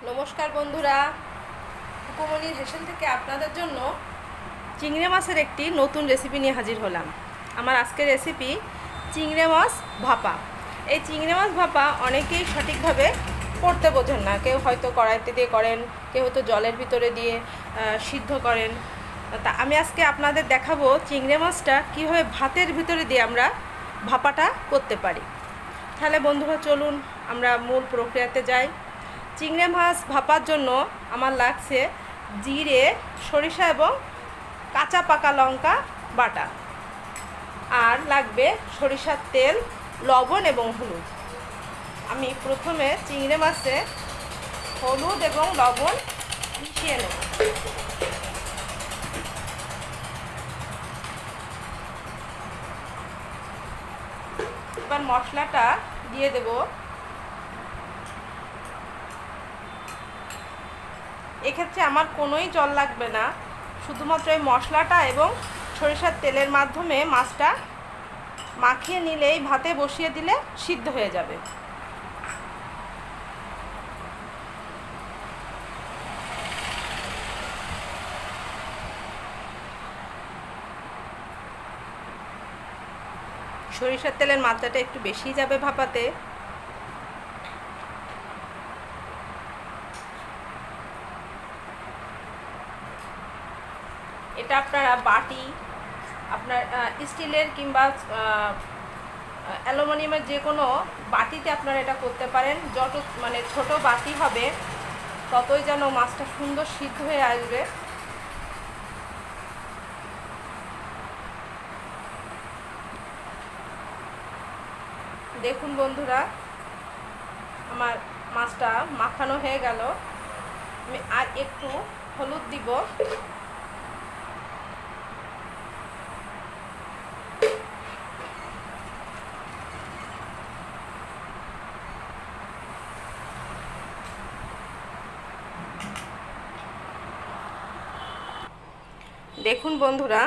নমস্কার বন্ধুরা, উপমনির হেসেল থেকে আপনাদের জন্য চিংড়ি মাছের একটি নতুন রেসিপি নিয়ে হাজির হলাম। আমার আজকের রেসিপি চিংড়ি মাছ ভাপা। এই চিংড়ি মাছ ভাপা অনেকেই সঠিকভাবে করতে বোঝেন না। কেউ হয়তো কড়াইতে দিয়ে করেন, কেউ হয়তো জলের ভিতরে দিয়ে সিদ্ধ করেন। তা আমি আজকে আপনাদের দেখাবো চিংড়ি মাছটা কীভাবে ভাতের ভিতরে দিয়ে আমরা ভাপাটা করতে পারি। তাহলে বন্ধুরা চলুন আমরা মূল প্রক্রিয়াতে যাই। চিংড়ি মাছ ভাপার জন্য আমার লাগছে জিরে, সরিষা এবং কাঁচা পাকা লঙ্কা বাটা, আর লাগবে সরিষার তেল, লবণ এবং হলুদ। আমি প্রথমে চিংড়ি মাছে হলুদ এবং লবণ মিশিয়ে নেব। এবার মশলাটা দিয়ে দেব। এক্ষেত্রে আমার কোনোই জল লাগবে না, শুধুমাত্র এই মশলাটা এবং সরিষার তেলের মাধ্যমে মাছটা মাখিয়ে নিলেই ভাতে বসিয়ে দিলে সিদ্ধ হয়ে যাবে। সরিষার তেলের মাত্রাটা একটু বেশি যাবে ভাপাতে। এটা আপনারা বাটি, আপনার স্টিলের কিংবা অ্যালুমিনিয়ামের যে কোনো বাটিতে আপনারা এটা করতে পারেন। যত ছোট বাটি হবে ততই যেন মাছটা সুন্দর সিদ্ধ হয়ে আসবে। দেখুন বন্ধুরা, আমার মাছটা মাখানো হয়ে গেল। আমি আর একটু হলুদ দিব। দেখুন বন্ধুরা,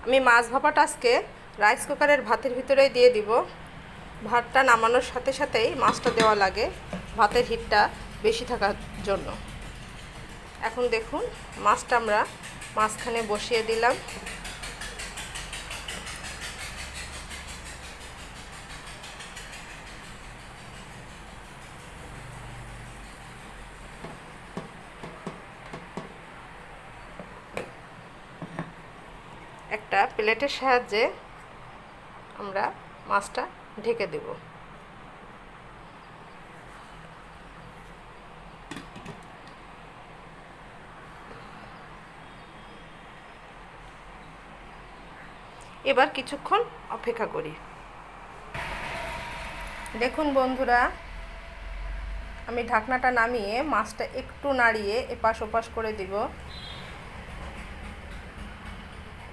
আমি মাছ ভাপাটা আজকে রাইস কুকারের ভাতের ভিতরেই দিয়ে দিব। ভাতটা নামানোর সাথে সাথেই মাছটা দেওয়া লাগে, ভাতের হিটটা বেশি থাকার জন্য। এখন দেখুন মাছটা আমরা মাঝখানে বসিয়ে দিলাম। একটা প্লেটের সাহায্যে আমরা মাছটা ঢেকে দেব। এবার কিছুক্ষণ অপেক্ষা করি। দেখুন বন্ধুরা, আমি ঢাকনাটা নামিয়ে মাছটা একটু নাড়িয়ে এপাশ ওপাশ করে দিব।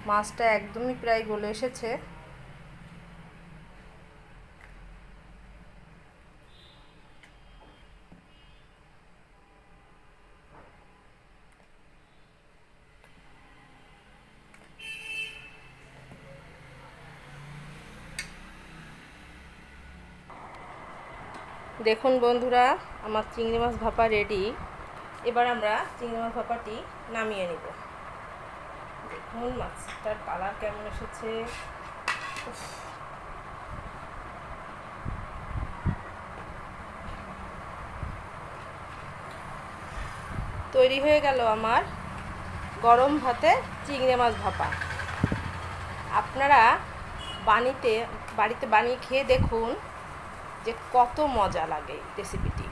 মাছটা একদমই প্রায় গলে এসেছে। দেখুন বন্ধুরা, আমার চিংড়ি মাছ ভাপা রেডি। এবার আমরা চিংড়ি মাছ ভাপাটি নামিয়ে নিব। দেখুন মাছটার কালার কেমন এসেছে। তৈরি হয়ে গেল আমার গরম ভাতে চিংড়ি মাছ ভাপা। আপনারা বাড়িতে বানিয়ে খেয়ে দেখুন যে কত মজা লাগে রেসিপিটি।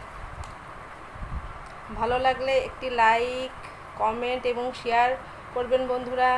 ভালো লাগলে একটি লাইক, কমেন্ট এবং শেয়ার করবেন বন্ধুরা।